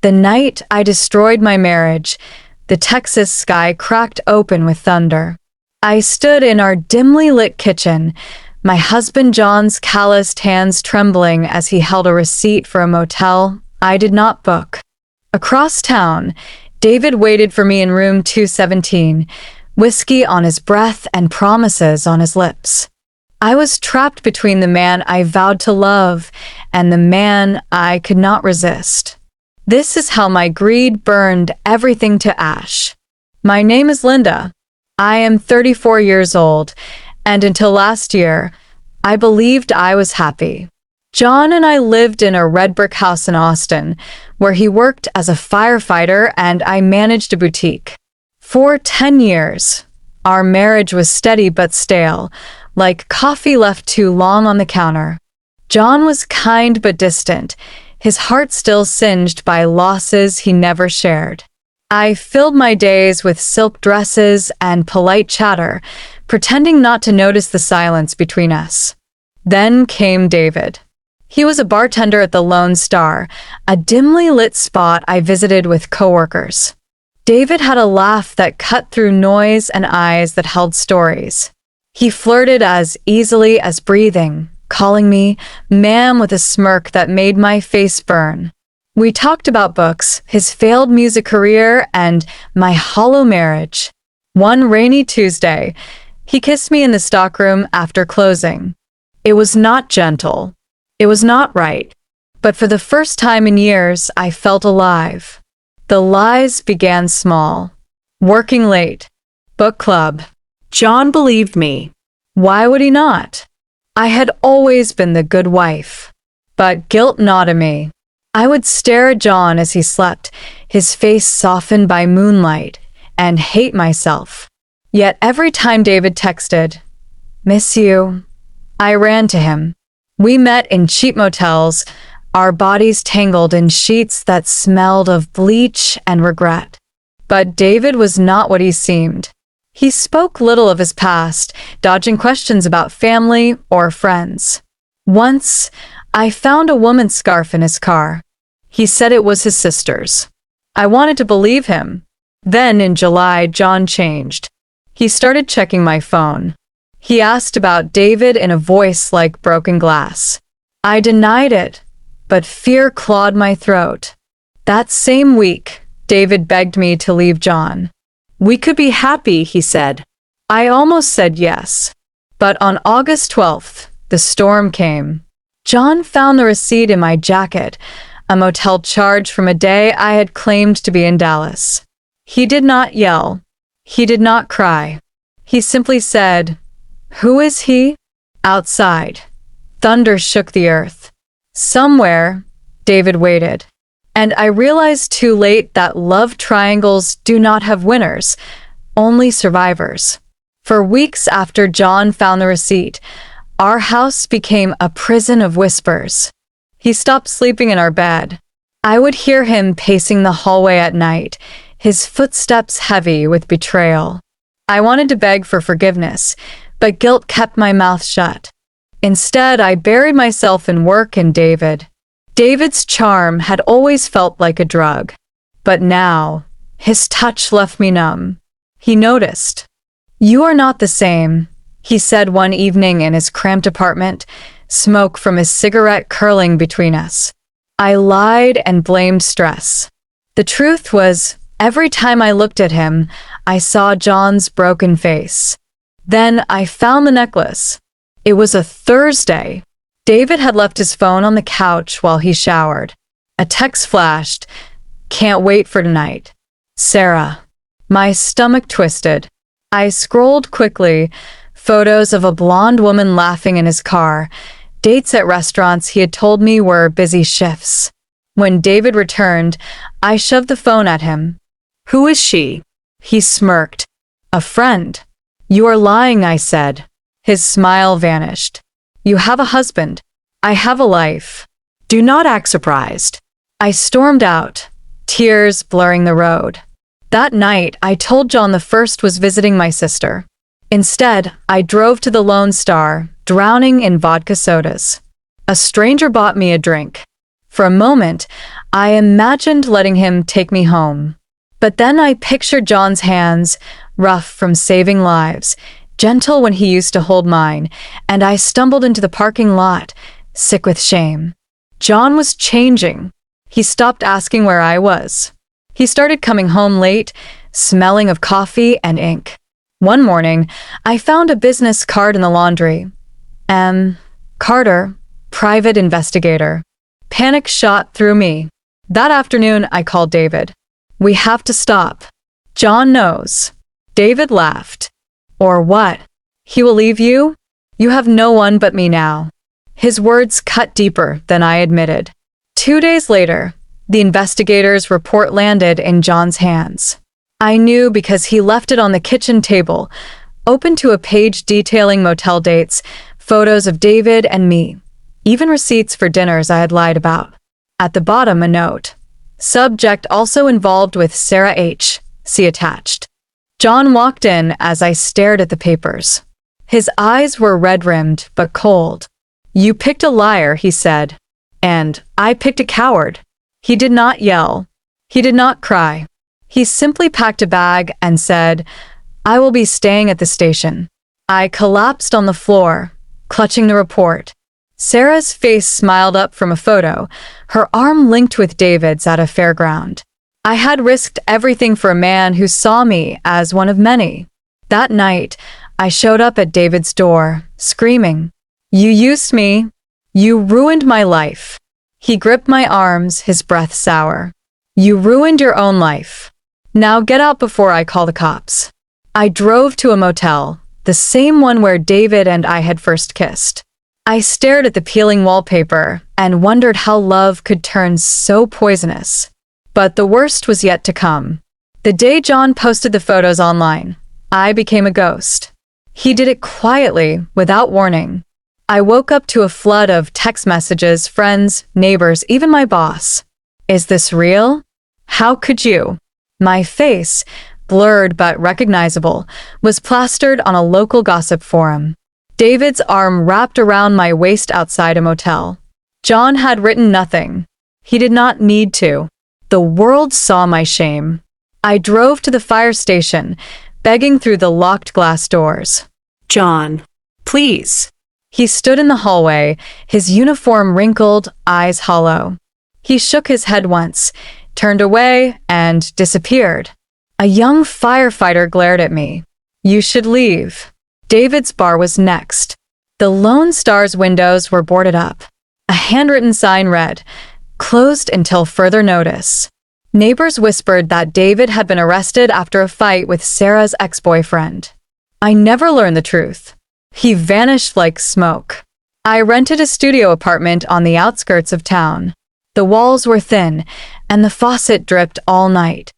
The night I destroyed my marriage, the Texas sky cracked open with thunder. I stood in our dimly lit kitchen, my husband John's calloused hands trembling as he held a receipt for a motel I did not book. Across town, David waited for me in room 217, whiskey on his breath and promises on his lips. I was trapped between the man I vowed to love and the man I could not resist. This is how my greed burned everything to ash. My name is Linda. I am 34 years old, and until last year, I believed I was happy. John and I lived in a red brick house in Austin, where he worked as a firefighter and I managed a boutique. For 10 years, our marriage was steady but stale, like coffee left too long on the counter. John was kind but distant, his heart still singed by losses he never shared. I filled my days with silk dresses and polite chatter, pretending not to notice the silence between us. Then came David. He was a bartender at the Lone Star, a dimly lit spot I visited with coworkers. David had a laugh that cut through noise and eyes that held stories. He flirted as easily as breathing, calling me ma'am with a smirk that made my face burn. We talked about books, his failed music career, and my hollow marriage. One rainy Tuesday, he kissed me in the stockroom after closing. It was not gentle. It was not right. But for the first time in years, I felt alive. The lies began small. Working late. Book club. John believed me. Why would he not? I had always been the good wife. But guilt gnawed at me. I would stare at John as he slept, his face softened by moonlight, and hate myself. Yet every time David texted, "Miss you," I ran to him. We met in cheap motels, our bodies tangled in sheets that smelled of bleach and regret. But David was not what he seemed. He spoke little of his past, dodging questions about family or friends. Once, I found a woman's scarf in his car. He said it was his sister's. I wanted to believe him. Then in July, John changed. He started checking my phone. He asked about David in a voice like broken glass. I denied it, but fear clawed my throat. That same week, David begged me to leave John. We could be happy, he said. I almost said yes. But on August 12th, the storm came. John found the receipt in my jacket, a motel charge from a day I had claimed to be in Dallas. He did not yell. He did not cry. He simply said, "Who is he?" Outside, thunder shook the earth. Somewhere, David waited. And I realized too late that love triangles do not have winners, only survivors. For weeks after John found the receipt, our house became a prison of whispers. He stopped sleeping in our bed. I would hear him pacing the hallway at night, his footsteps heavy with betrayal. I wanted to beg for forgiveness, but guilt kept my mouth shut. Instead, I buried myself in work and David. David's charm had always felt like a drug, but now, his touch left me numb. He noticed. "You are not the same," he said one evening in his cramped apartment, smoke from his cigarette curling between us. I lied and blamed stress. The truth was, every time I looked at him, I saw John's broken face. Then I found the necklace. It was a Thursday. David had left his phone on the couch while he showered. A text flashed, "Can't wait for tonight. Sarah." My stomach twisted. I scrolled quickly, photos of a blonde woman laughing in his car, dates at restaurants he had told me were busy shifts. When David returned, I shoved the phone at him. "Who is she?" He smirked. "A friend." "You are lying," I said. His smile vanished. "You have a husband. I have a life. Do not act surprised." I stormed out, tears blurring the road. That night, I told John the first was visiting my sister. Instead, I drove to the Lone Star, drowning in vodka sodas. A stranger bought me a drink. For a moment, I imagined letting him take me home. But then I pictured John's hands, rough from saving lives, gentle when he used to hold mine, and I stumbled into the parking lot, sick with shame. John was changing. He stopped asking where I was. He started coming home late, smelling of coffee and ink. One morning, I found a business card in the laundry. M. Carter, private investigator. Panic shot through me. That afternoon, I called David. We have to stop. John knows. David laughed. Or what? He will leave you? You have no one but me now. His words cut deeper than I admitted. 2 days later, the investigator's report landed in John's hands. I knew because he left it on the kitchen table, open to a page detailing motel dates, photos of David and me, even receipts for dinners I had lied about. At the bottom, a note. Subject also involved with Sarah H. See attached. John walked in as I stared at the papers. His eyes were red-rimmed but cold. You picked a liar, he said. And I picked a coward. He did not yell. He did not cry. He simply packed a bag and said, I will be staying at the station. I collapsed on the floor, clutching the report. Sarah's face smiled up from a photo, her arm linked with David's at a fairground. I had risked everything for a man who saw me as one of many. That night, I showed up at David's door, screaming, You used me. You ruined my life. He gripped my arms, his breath sour. You ruined your own life. Now get out before I call the cops. I drove to a motel, the same one where David and I had first kissed. I stared at the peeling wallpaper and wondered how love could turn so poisonous. But the worst was yet to come. The day John posted the photos online, I became a ghost. He did it quietly, without warning. I woke up to a flood of text messages, friends, neighbors, even my boss. Is this real? How could you? My face, blurred but recognizable, was plastered on a local gossip forum. David's arm wrapped around my waist outside a motel. John had written nothing. He did not need to. The world saw my shame. I drove to the fire station, begging through the locked glass doors. John, please. He stood in the hallway, his uniform wrinkled, eyes hollow. He shook his head once, turned away, and disappeared. A young firefighter glared at me. You should leave. David's bar was next. The Lone Star's windows were boarded up. A handwritten sign read, Closed until further notice. Neighbors whispered that David had been arrested after a fight with Sarah's ex-boyfriend. I never learned the truth. He vanished like smoke. I rented a studio apartment on the outskirts of town. The walls were thin, and the faucet dripped all night.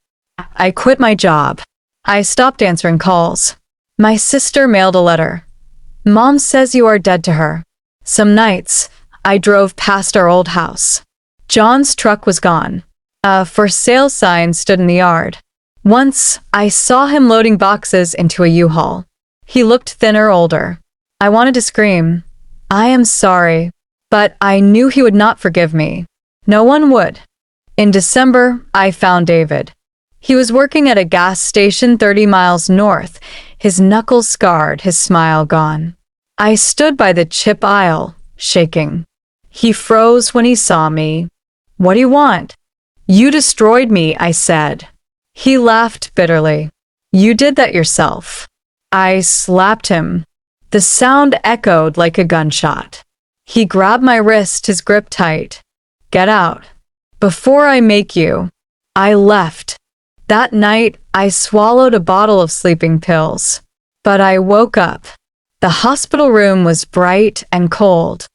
I quit my job. I stopped answering calls. My sister mailed a letter. Mom says you are dead to her. Some nights, I drove past our old house. John's truck was gone. A for sale sign stood in the yard. Once, I saw him loading boxes into a U-Haul. He looked thinner, older. I wanted to scream, I am sorry, but I knew he would not forgive me. No one would. In December, I found David. He was working at a gas station 30 miles north, his knuckles scarred, his smile gone. I stood by the chip aisle, shaking. He froze when he saw me. What do you want? You destroyed me, I said. He laughed bitterly. You did that yourself. I slapped him. The sound echoed like a gunshot. He grabbed my wrist, his grip tight. Get out. Before I make you. I left. That night, I swallowed a bottle of sleeping pills. But I woke up. The hospital room was bright and cold.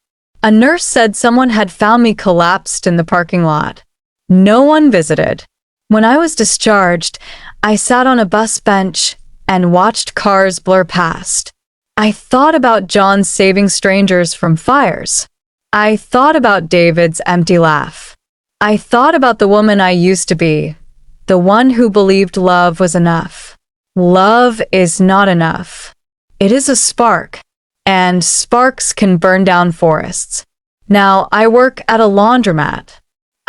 A nurse said someone had found me collapsed in the parking lot. No one visited. When I was discharged, I sat on a bus bench and watched cars blur past. I thought about John saving strangers from fires. I thought about David's empty laugh. I thought about the woman I used to be, the one who believed love was enough. Love is not enough. It is a spark, and sparks can burn down forests. Now I work at a laundromat.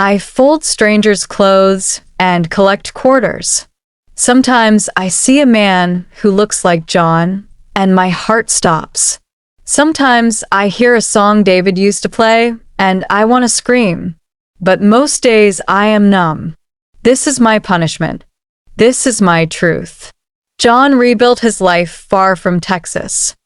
I fold strangers' clothes and collect quarters. Sometimes I see a man who looks like John, and my heart stops. Sometimes I hear a song David used to play, and I want to scream. But most days I am numb. This is my punishment. This is my truth. John rebuilt his life far from Texas.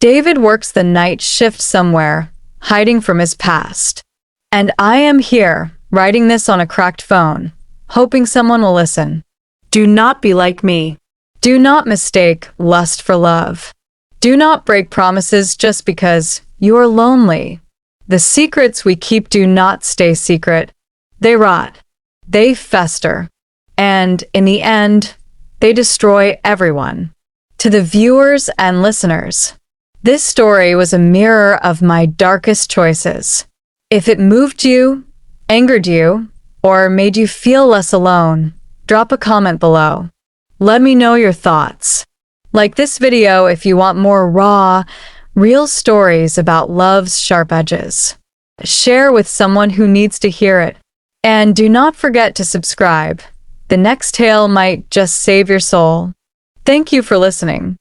David works the night shift somewhere, hiding from his past. And I am here, writing this on a cracked phone, hoping someone will listen. Do not be like me. Do not mistake lust for love. Do not break promises just because you are lonely. The secrets we keep do not stay secret. They rot. They fester. And in the end, they destroy everyone. To the viewers and listeners, this story was a mirror of my darkest choices. If it moved you, angered you, or made you feel less alone, drop a comment below. Let me know your thoughts. Like this video if you want more raw, real stories about love's sharp edges. Share with someone who needs to hear it. And do not forget to subscribe. The next tale might just save your soul. Thank you for listening.